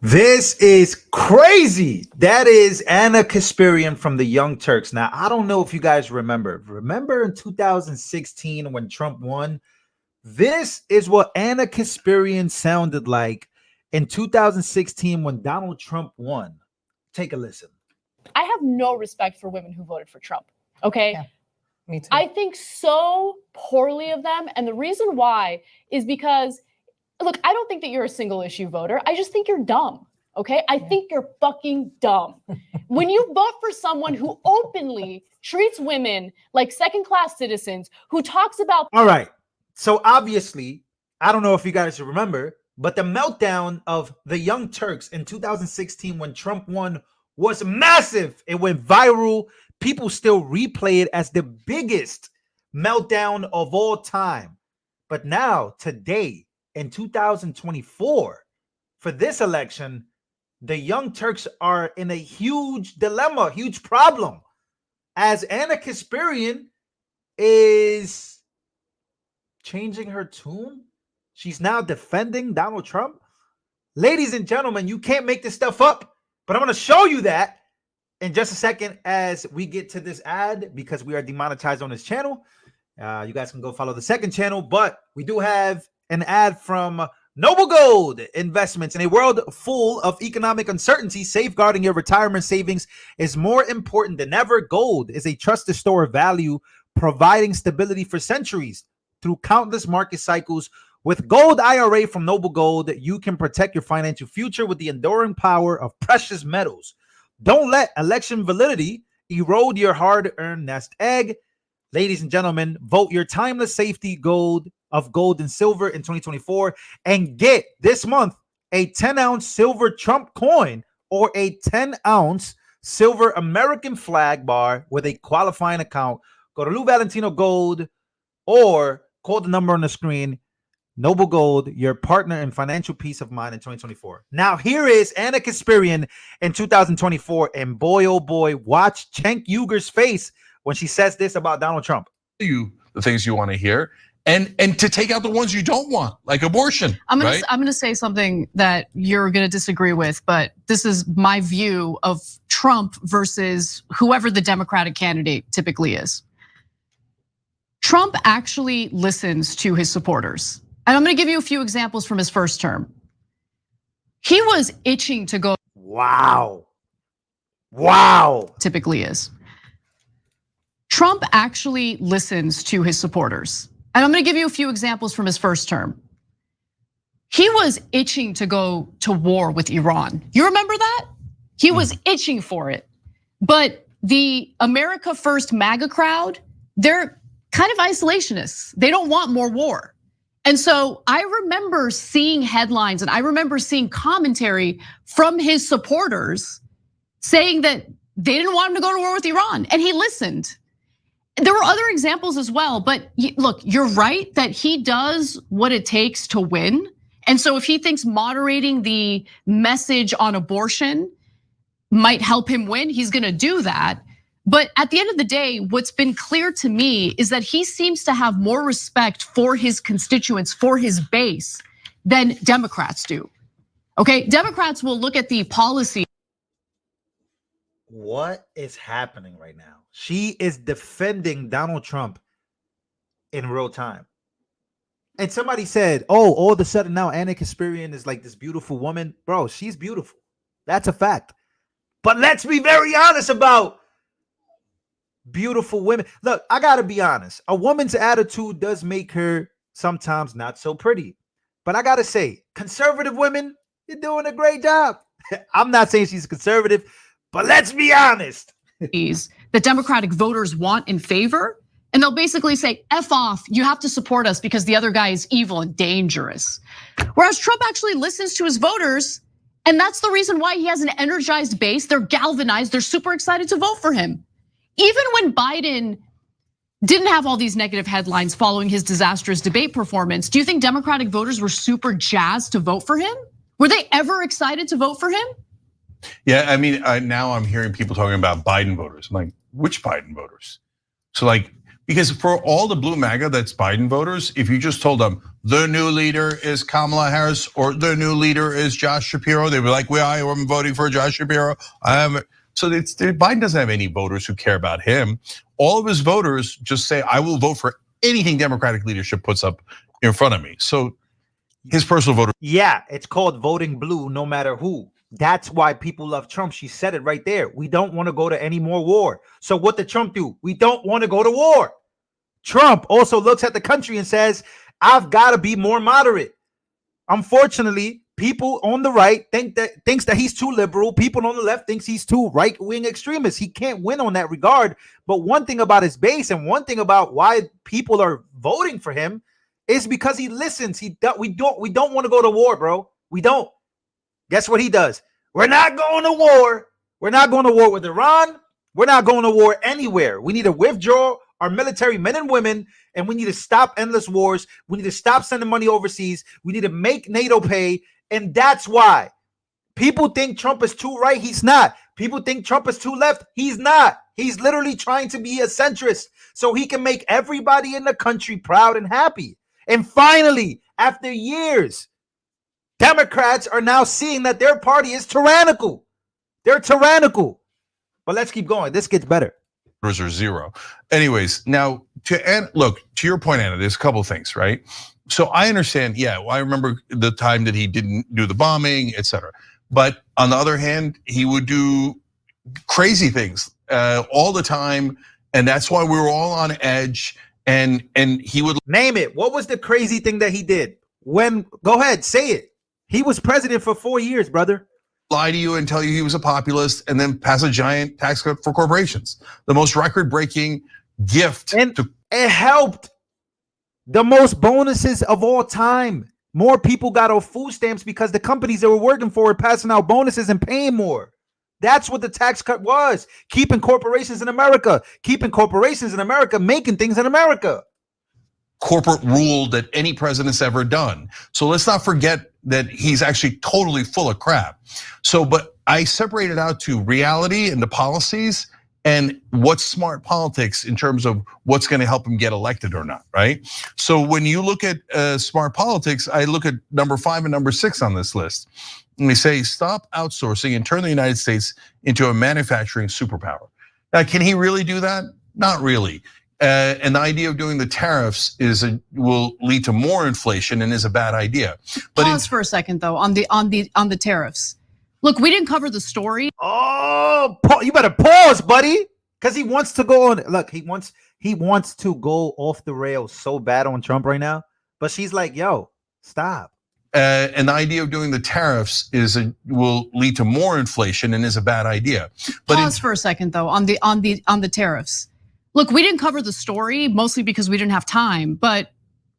This is crazy. That is Anak Kasiran from the Young Turks. Now, I don't know if you guys remember. Remember in 2016 when Trump won? This is what Anak Kasiran sounded like in 2016 when Donald Trump won. Take a listen. I have no respect for women who voted for Trump, okay? Yeah, me too. I think so poorly of them. And the reason why is because, look, I don't think that you're a single issue voter. I just think you're dumb, okay? I think you're fucking dumb. When you vote for someone who openly treats women like second-class citizens, who talks about— All right. So obviously, I don't know if you guys remember, but the meltdown of the Young Turks in 2016 when Trump won was massive. It went viral. People still replay it as the biggest meltdown of all time. But now, today, in 2024, for this election, the Young Turks are in a huge dilemma, huge problem, as Anak Kasiran is changing her tune. She's now defending Donald Trump. Ladies and gentlemen, you can't make this stuff up, but I'm going to show you that in just a second as we get to this ad, because we are demonetized on this channel. You guys can go follow the second channel, but we do have an ad from Noble Gold Investments. In a world full of economic uncertainty, safeguarding your retirement savings is more important than ever. Gold is a trusted store of value, providing stability for centuries through countless market cycles. With Gold IRA from Noble Gold, you can protect your financial future with the enduring power of precious metals. Don't let election validity erode your hard-earned nest egg. Ladies and gentlemen, vote your timeless safety gold of gold and silver in 2024 and get this month a 10-ounce silver Trump coin or a 10-ounce silver American flag bar with a qualifying account. Go to Lou Valentino Gold or call the number on the screen. Noble Gold, your partner in financial peace of mind in 2024. Now, here is Anak Kasiran in 2024. And boy, oh boy, watch Cenk Uygur's face when she says this about Donald Trump. You the things you want to hear and to take out the ones you don't want, like abortion. I'm gonna say something that you're gonna disagree with, but this is my view of Trump versus whoever the Democratic candidate typically is. Trump actually listens to his supporters. And I'm gonna give you a few examples from his first term. He was itching to go. Wow. Wow. Typically is. Trump actually listens to his supporters. And I'm gonna give you a few examples from his first term. He was itching to go to war with Iran. You remember that? He was itching for it. But the America First MAGA crowd, they're kind of isolationists. They don't want more war. And so I remember seeing headlines and I remember seeing commentary from his supporters saying that they didn't want him to go to war with Iran, and he listened. There were other examples as well, but look, you're right that he does what it takes to win. And so if he thinks moderating the message on abortion might help him win, he's gonna do that. But at the end of the day, what's been clear to me is that he seems to have more respect for his constituents, for his base, than Democrats do. Okay, Democrats will look at the policy. What is happening right now? She is defending Donald Trump in real time. And somebody said, oh, all of a sudden now Anak Kasiran is like this beautiful woman. Bro, she's beautiful. That's a fact. But let's be very honest about beautiful women. Look, I gotta be honest. A woman's attitude does make her sometimes not so pretty. But I gotta say, conservative women, you're doing a great job. I'm not saying she's conservative, but let's be honest. The Democratic voters want in favor, and they'll basically say, F off, you have to support us because the other guy is evil and dangerous. Whereas Trump actually listens to his voters, and that's the reason why he has an energized base. They're galvanized, they're super excited to vote for him. Even when Biden didn't have all these negative headlines following his disastrous debate performance, do you think Democratic voters were super jazzed to vote for him? Were they ever excited to vote for him? Yeah, I mean, now I'm hearing people talking about Biden voters. I'm like, which Biden voters? So like Because for all the blue MAGA that's Biden voters, if you just told them the new leader is Kamala Harris or the new leader is Josh Shapiro, they'd be like, I'm voting for Josh Shapiro. So Biden doesn't have any voters who care about him. All of his voters just say, I will vote for anything Democratic leadership puts up in front of me. So his personal voter. Yeah, it's called voting blue no matter who. That's why people love Trump. She said it right there. We don't want to go to any more war. So what did Trump do? We don't want to go to war. Trump also looks at the country and says, I've got to be more moderate. Unfortunately, people on the right thinks that he's too liberal. People on the left thinks he's too right-wing extremist. He can't win on that regard. But one thing about his base and one thing about why people are voting for him is because he listens. We don't want to go to war, bro. We don't. Guess what he does? We're not going to war. We're not going to war with Iran. We're not going to war anywhere. We need to withdraw our military men and women, and we need to stop endless wars. We need to stop sending money overseas. We need to make NATO pay. And that's why people think Trump is too right. He's not. People think Trump is too left. He's not. He's literally trying to be a centrist so he can make everybody in the country proud and happy. And finally, after years, Democrats are now seeing that their party is tyrannical. They're tyrannical. But let's keep going. This gets better. Are zero. Anyways, now look, to your point, Anna, there's a couple of things, right? So I understand, yeah, I remember the time that he didn't do the bombing, etc. But on the other hand, he would do crazy things all the time, and that's why we were all on edge. And he would name it. What was the crazy thing that he did? Go ahead, say it. He was president for 4 years, brother. Lie to you and tell you he was a populist, and then pass a giant tax cut for corporations. The most record-breaking gift. And it helped. The most bonuses of all time. More people got off food stamps because the companies they were working for were passing out bonuses and paying more. That's what the tax cut was. Keeping corporations in America. Keeping corporations in America, making things in America. Corporate rule that any president's ever done. So let's not forget that he's actually totally full of crap. So, but I separated out to reality and the policies and what's smart politics in terms of what's gonna help him get elected or not, right? So when you look at smart politics, I look at number 5 and number 6 on this list. And we say, stop outsourcing and turn the United States into a manufacturing superpower. Now, can he really do that? Not really. And the idea of doing the tariffs will lead to more inflation and is a bad idea. But pause for a second though on the tariffs. Look, we didn't cover the story. Oh, you better pause, buddy, because he wants to go on. Look, he wants to go off the rails so bad on Trump right now. But she's like, "Yo, stop." And the idea of doing the tariffs will lead to more inflation and is a bad idea. But pause for a second though on the tariffs. Look, we didn't cover the story mostly because we didn't have time, but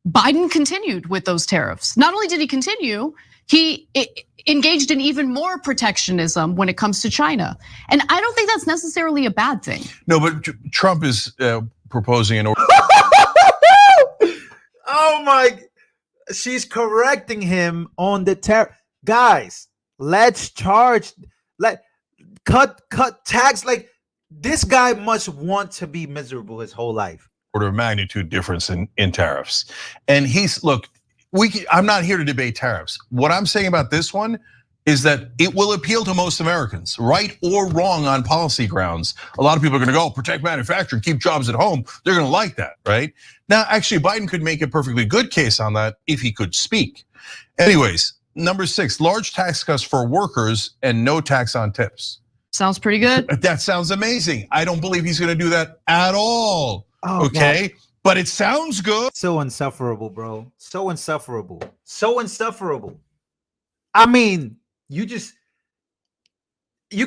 Biden continued with those tariffs. Not only did he continue, he engaged in even more protectionism when it comes to China. And I don't think that's necessarily a bad thing. No, but Trump is proposing an order. Oh my, she's correcting him on the tariff. Guys, let's cut tax. Like, this guy must want to be miserable his whole life. Order of magnitude difference in tariffs. And look, I'm not here to debate tariffs. What I'm saying about this one is that it will appeal to most Americans, right or wrong on policy grounds. A lot of people are gonna go, protect manufacturing, keep jobs at home. They're gonna like that, right? Now, actually, Biden could make a perfectly good case on that if he could speak. Anyways, number 6, large tax cuts for workers and no tax on tips. Sounds pretty good. That sounds amazing. I don't believe he's gonna do that at all, Oh, okay? God. But it sounds good. So insufferable, bro. So insufferable. So insufferable. I mean, you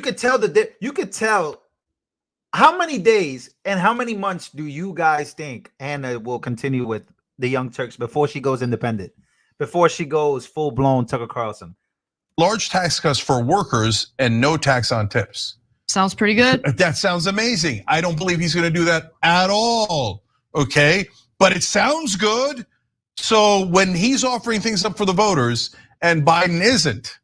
could tell how many days and how many months do you guys think Anna will continue with the Young Turks before she goes independent, before she goes full-blown Tucker Carlson? Large tax cuts for workers and no tax on tips. Sounds pretty good. That sounds amazing. I don't believe he's gonna do that at all, okay? But it sounds good. So when he's offering things up for the voters and Biden isn't,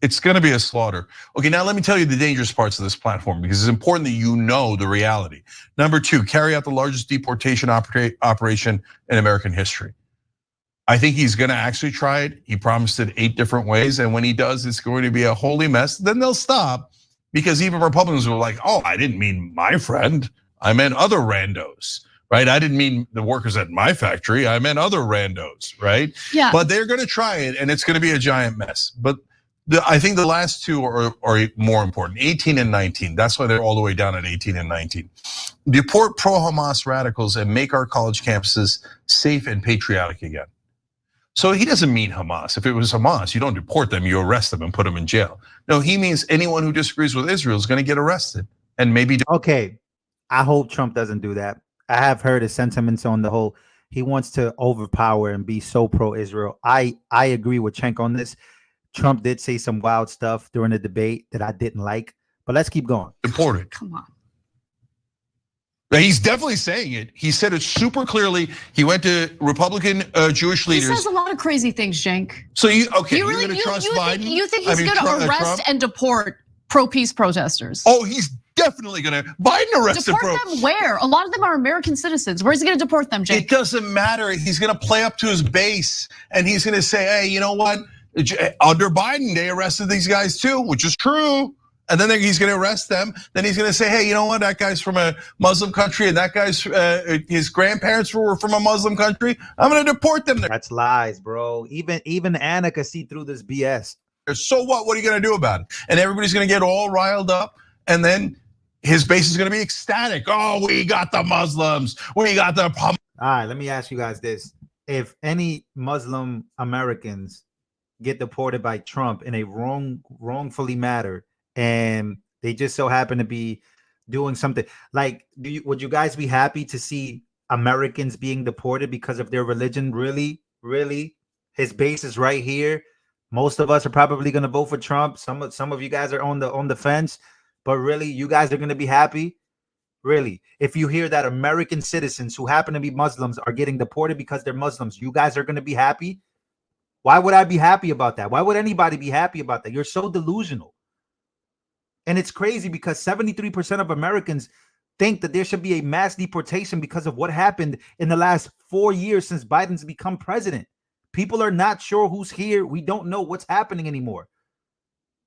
It's going to be a slaughter. Okay, now let me tell you the dangerous parts of this platform, because it's important that you know the reality. Number 2, carry out the largest deportation operation in American history. I think he's going to actually try it. He promised it 8 different ways, and when he does, it's going to be a holy mess. Then they'll stop, because even Republicans were like, oh, I didn't mean my friend, I meant other randos. Right, I didn't mean the workers at my factory, I meant other randos, right? Yeah. But they're gonna try it, and it's gonna be a giant mess. But I think the last 2 are more important, 18 and 19. That's why they're all the way down at 18 and 19. Deport pro-Hamas radicals and make our college campuses safe and patriotic again. So he doesn't mean Hamas. If it was Hamas, you don't deport them, you arrest them and put them in jail. No, he means anyone who disagrees with Israel is gonna get arrested and maybe. Okay, I hope Trump doesn't do that. I have heard his sentiments on the whole, he wants to overpower and be so pro-Israel. I agree with Cenk on this. Trump did say some wild stuff during the debate that I didn't like, but let's keep going. Deported. Come on. He's definitely saying it. He said it super clearly. He went to Republican Jewish leaders. He says a lot of crazy things, Cenk. So you're Really, gonna trust Biden? You think he's going to arrest Trump? and deport pro-peace protesters? Oh, he's definitely gonna. Biden arrested Deport them where? A lot of them are American citizens. Where's he going to deport them, Cenk? It doesn't matter. He's gonna play up to his base, and he's gonna say, hey, you know what? Under Biden, they arrested these guys too, which is true. And then he's going to arrest them. Then he's going to say, hey, you know what? That guy's from a Muslim country, and that guy's his grandparents were from a Muslim country. I'm going to deport them. That's lies, bro. Even Anna can see through this BS. So what? What are you going to do about it? And everybody's going to get all riled up, and then his base is going to be ecstatic. Oh, we got the Muslims. We got the. All right, let me ask you guys this: if any Muslim Americans get deported by Trump in a wrongfully matter, and they just so happen to be doing something like, would you guys be happy to see Americans being deported because of their religion? Really? His base is right here. Most of us are probably going to vote for Trump. Some of you guys are on the fence, but really, you guys are going to be happy? Really? If you hear that American citizens who happen to be Muslims are getting deported because they're Muslims, you guys are going to be happy? Why would I be happy about that? Why would anybody be happy about that? You're so delusional. And it's crazy because 73% of Americans think that there should be a mass deportation because of what happened in the last 4 years since Biden's become president. People are not sure who's here. We don't know what's happening anymore.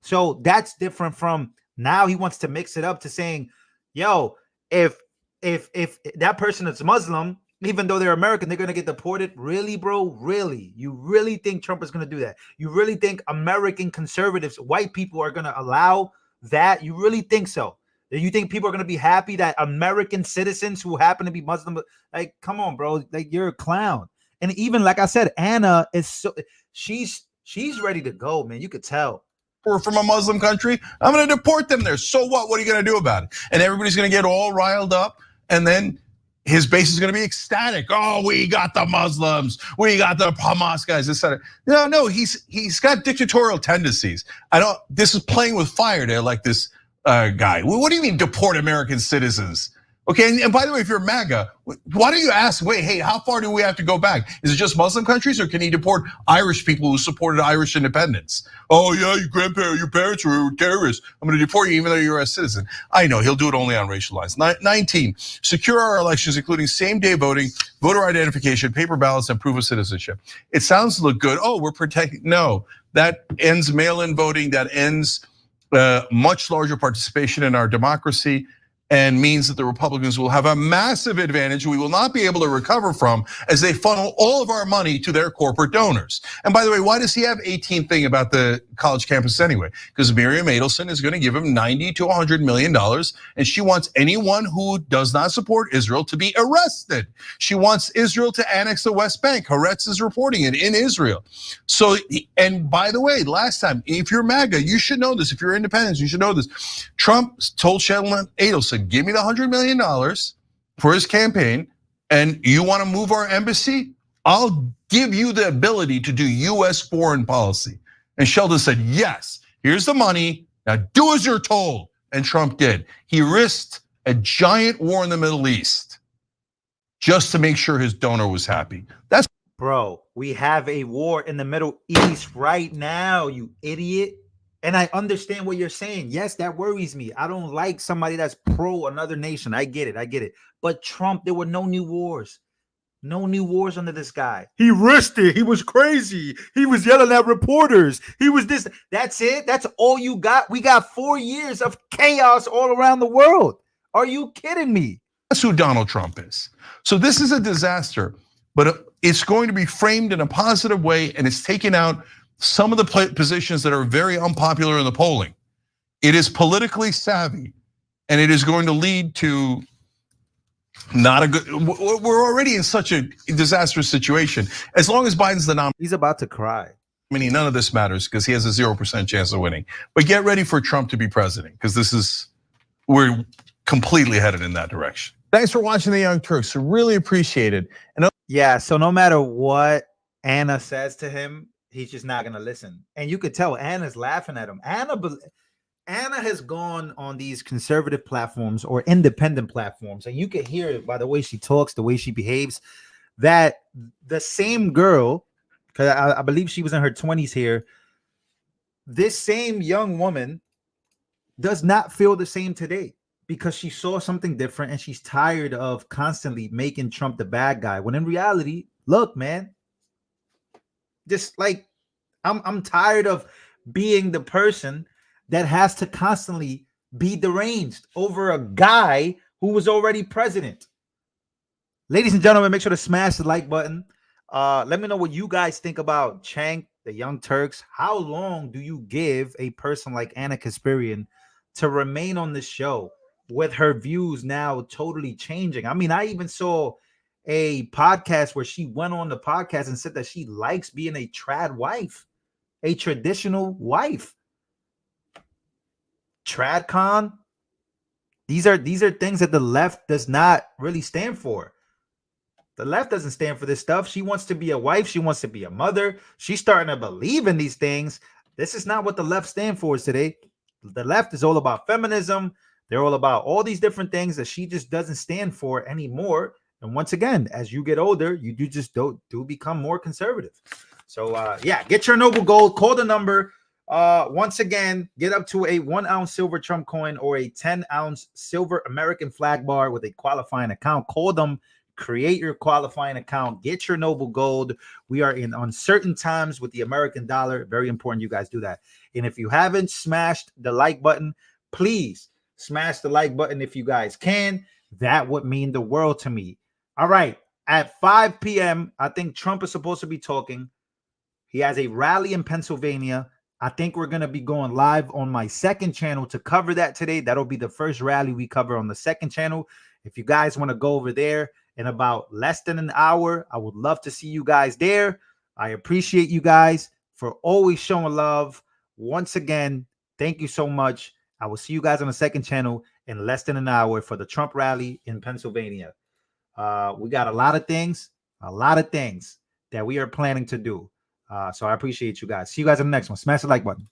So that's different from now he wants to mix it up to saying, yo, if that person is Muslim, even though they're American, they're going to get deported. Really, bro? Really? You really think Trump is going to do that? You really think American conservatives, white people, are going to allow that? You really think so? You think people are going to be happy that American citizens who happen to be Muslim, like, come on, bro, like, you're a clown. And even like I said, Anna is so she's ready to go, man. You could tell. We're from a Muslim country. I'm going to deport them there. So what? What are you going to do about it? And everybody's going to get all riled up, and then his base is going to be ecstatic. Oh, we got the Muslims. We got the Hamas guys, etc. No, he's got dictatorial tendencies. This is playing with fire there, like this guy. What do you mean deport American citizens? Okay, and by the way, if you're MAGA, why don't you ask, wait, hey, how far do we have to go back? Is it just Muslim countries, or can he deport Irish people who supported Irish independence? Oh yeah, your parents were terrorists. I'm gonna deport you even though you're a citizen. I know, he'll do it only on racial lines. 19, secure our elections, including same-day voting, voter identification, paper ballots, and proof of citizenship. It sounds look good. Oh, we're protecting. No, that ends mail-in voting, that ends much larger participation in our democracy, and means that the Republicans will have a massive advantage we will not be able to recover from as they funnel all of our money to their corporate donors. And by the way, why does he have 18 thing about the college campus anyway? Because Miriam Adelson is going to give him $90 to $100 million, and she wants anyone who does not support Israel to be arrested. She wants Israel to annex the West Bank. Haaretz is reporting it in Israel. So, and by the way, last time, if you're MAGA, you should know this. If you're independents, you should know this. Trump told Sheldon Adelson, give me the $100 million for his campaign, and you want to move our embassy? I'll give you the ability to do US foreign policy. And Sheldon said, yes, here's the money, now do as you're told. And Trump did. He risked a giant war in the Middle East just to make sure his donor was happy. That's Bro, we have a war in the Middle East right now, you idiot. And I understand what you're saying. Yes, that worries me. I don't like somebody that's pro another nation. I get it. I get it. But Trump, there were no new wars. No new wars under this guy. He risked it. He was crazy. He was yelling at reporters. He was this. That's it. That's all you got. We got 4 years of chaos all around the world. Are you kidding me? That's who Donald Trump is. So this is a disaster, but it's going to be framed in a positive way, and it's taking out some of the positions that are very unpopular in the polling. It is politically savvy, and it is going to lead to not a good. We're already in such a disastrous situation. As long as Biden's the nominee, He's about to cry. I mean, none of this matters because he has a 0% chance of winning. But get ready for Trump to be president because we're completely headed in that direction. Thanks for watching The Young Turks. Really appreciate it. And yeah, so no matter what Anna says to him, he's just not gonna listen. And you could tell Anna's laughing at him. Anna has gone on these conservative platforms or independent platforms, and you can hear it by the way she talks, the way she behaves, that the same girl, because I believe she was in her 20s here, this same young woman does not feel the same today because she saw something different and she's tired of constantly making Trump the bad guy. When in reality, look, man, just like I'm tired of being the person that has to constantly be deranged over a guy who was already president. Ladies and gentlemen, make sure to smash the like button. Let me know what you guys think about Cenk, the Young Turks. How long do you give a person like Anak Kasiran to remain on the show with her views now totally changing? I mean, I even saw a podcast where she went on the podcast and said that she likes being a trad wife, a traditional wife. TradCon. These are things that the left does not really stand for. The left doesn't stand for this stuff. She wants to be a wife. She wants to be a mother. She's starting to believe in these things. This is not what the left stand for today. The left is all about feminism. They're all about all these different things that she just doesn't stand for anymore. And once again, as you get older, you do become more conservative. So yeah, get your noble gold. Call the number. Once again, get up to a 1 ounce silver Trump coin or a 10 ounce silver American flag bar with a qualifying account. Call them. Create your qualifying account. Get your noble gold. We are in uncertain times with the American dollar. Very important you guys do that. And if you haven't smashed the like button, please smash the like button if you guys can. That would mean the world to me. All right. At 5 p.m., I think Trump is supposed to be talking. He has a rally in Pennsylvania. I think we're going to be going live on my second channel to cover that today. That'll be the first rally we cover on the second channel. If you guys want to go over there in about less than an hour, I would love to see you guys there. I appreciate you guys for always showing love. Once again, thank you so much. I will see you guys on the second channel in less than an hour for the Trump rally in Pennsylvania. We got a lot of things that we are planning to do. So I appreciate you guys. See you guys in the next one. Smash the like button.